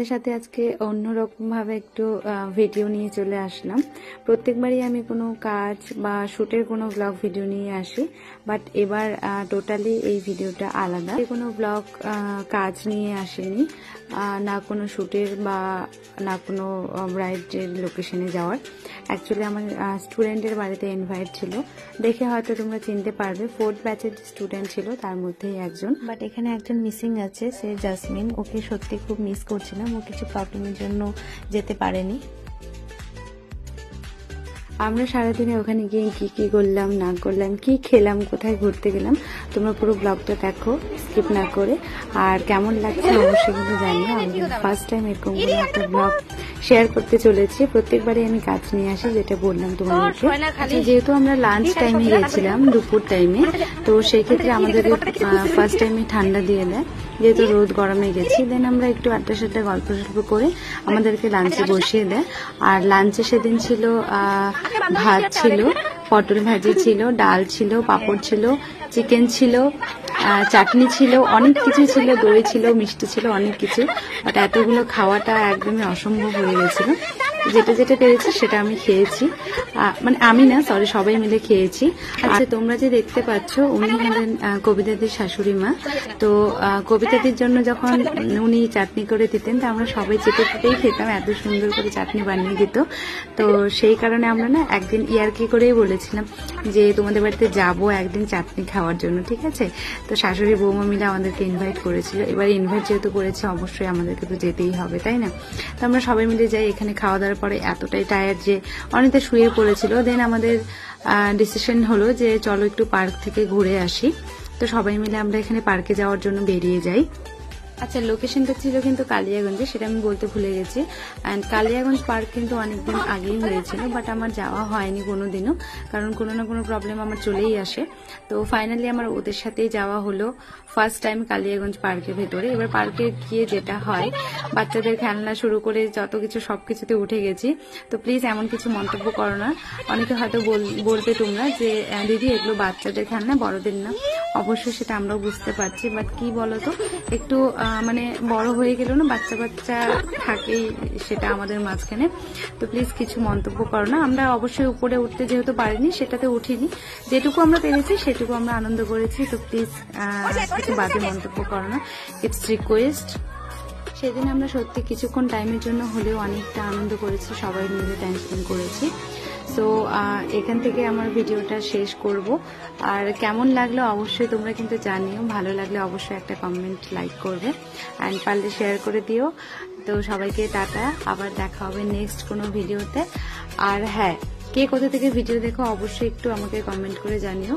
তোমাদের সাথে আজকে অন্যরকম ভাবে একটু ভিডিও নিয়ে চলে আসলাম। প্রত্যেকবারই আমি কোনো কাজ বা শুটের কোনো ব্লগ ভিডিও নিয়ে আসি, বাট এবার টোটালি এই ভিডিওটা আলাদা। কোনো ব্লগ কাজ নিয়ে আসেনি, না কোনো শুটের বা না কোনো ব্রাইডের লোকেশনে যাওয়ার। অ্যাকচুয়ালি আমার স্টুডেন্টের বাড়িতে ইনভাইট ছিল, দেখে হয়তো তোমরা চিনতে পারবে। 4th ব্যাচের স্টুডেন্ট ছিল, তার মধ্যেই একজন। বাট এখানে একজন মিসিং আছে, সে জাসমিন। ওকে সত্যি খুব মিস করছিলাম, ও কিছু প্রবলেমের জন্য যেতে পারেনি। আমরা সারাদিনে ওখানে গিয়ে কি কি করলাম না করলাম, কি খেলাম, কোথায় ঘুরতে গেলাম, তোমরা পুরো ব্লগটা দেখো স্কিপ না করে। আর কেমন লাগছে অবশ্যই কিন্তু জানিও। আমি ফার্স্ট টাইম এরকম কোনো একটা ব্লগ শেয়ার করতে চলেছি। প্রত্যেকবারই আমি কাজ নিয়ে আসি, যেটা বললাম তোমাদেরকে। যেহেতু আমরা লাঞ্চ টাইমে গেছিলাম, দুপুর টাইমে, তো সেই ক্ষেত্রে আমাদের ফার্স্ট টাইমে ঠান্ডা দিয়ে দেয়, যেহেতু রোদ গরমে গেছি। দেন আমরা একটু আড্ডা সাড্ডা গল্প সল্প করে আমাদেরকে লাঞ্চে বসিয়ে দেয়। আর লাঞ্চে সেদিন ছিল ভাত ছিল, পটল ভাজি ছিল, ডাল ছিল, পাঁপড় ছিল, চিকেন ছিল, চাটনি ছিল, অনেক কিছু ছিল, দই ছিল, মিষ্টি ছিল, অনেক কিছু। বাট এতগুলো খাওয়াটা একদমই অসম্ভব হয়ে গেছিল। যেটা যেটা পেরেছি সেটা আমি খেয়েছি, মানে আমি না, সরি, সবাই মিলে খেয়েছি। আচ্ছা, তোমরা যে দেখতে পাচ্ছ, উনি হলেন কবিতাদির শাশুড়ি মা। তো কবিতাদির জন্য যখন উনি চাটনি করে দিতেন, তো আমরা সবাই চেপে চেপেই খেতাম, এত সুন্দর করে চাটনি বানিয়ে দিত। তো সেই কারণে আমরা না একদিন ইয়ার্কি করেই বলেছিলাম যে তোমাদের বাড়িতে যাবো একদিন চাটনি খাওয়ার জন্য, ঠিক আছে? তো শাশুড়ি বৌমা মিলে আমাদেরকে ইনভাইট করেছিল। এবার ইনভাইট যেহেতু করেছে, অবশ্যই আমাদেরকে তো যেতেই হবে, তাই না? তো আমরা সবাই মিলে যাই। এখানে খাওয়া দাওয়ার পরে এতটাই টায়ার্ড যে অনেকটা শুয়ে পড়েছিল। দেন আমাদের ডিসিশন হলো যে চলো একটু পার্ক থেকে ঘুরে আসি। তো সবাই মিলে আমরা এখানে পার্কে যাওয়ার জন্য বেরিয়ে যাই। আচ্ছা, লোকেশনটা ছিল কিন্তু কালিয়াগঞ্জে, সেটা আমি বলতে ভুলে গেছি। অ্যান্ড কালিয়াগঞ্জ পার্ক কিন্তু অনেকদিন আগেই হয়েছিল, বাট আমার যাওয়া হয়নি কোনোদিনও, কারণ কোনো না কোনো প্রবলেম আমার চলেই আসে। তো ফাইনালি আমার ওদের সাথেই যাওয়া হলো ফার্স্ট টাইম কালিয়াগঞ্জ পার্কের ভেতরে। এবার পার্কে গিয়ে যেটা হয়, বাচ্চাদের খেলনা শুরু করে যত কিছু সবকিছুতে উঠে গেছি। তো প্লিজ এমন কিছু মন্তব্য করো না। অনেকে হয়তো বলবে তোমরা যে দিদি এগুলো বাচ্চাদের খেলনা, বড়দের না। অবশ্যই সেটা আমরাও বুঝতে পারছি, বাট কি বলতো, একটু মানে বড় হয়ে গেল না, বাচ্চা বাচ্চা থাকেই সেটা আমাদের মাঝখানে। তো প্লিজ কিছু মন্তব্য করো না। আমরা অবশ্যই উপরে উঠতে যেহেতু পারিনি, সেটাতে উঠিনি। যেটুকু আমরা পেরেছি সেটুকু আমরা আনন্দ করেছি। তো প্লিজ কিছু বাজে মন্তব্য করো না, ইটস রিকোয়েস্ট। সেদিন আমরা সত্যি কিছুক্ষণ টাইমের জন্য হলেও অনেকটা আনন্দ করেছি, সবাই মিলে টাইম স্পেন্ড করেছি। তো এখান থেকে আমার ভিডিওটা শেষ করব। আর কেমন লাগলো অবশ্যই তোমরা কিন্তু জানিও। ভালো লাগলে অবশ্যই একটা কমেন্ট, লাইক করবে, অ্যান্ড পারলে শেয়ার করে দিও। তো সবাইকে টাটা, আবার দেখা হবে নেক্সট কোনো ভিডিওতে। আর হ্যাঁ, কে কোথা থেকে ভিডিও দেখো অবশ্যই একটু আমাকে কমেন্ট করে জানিও।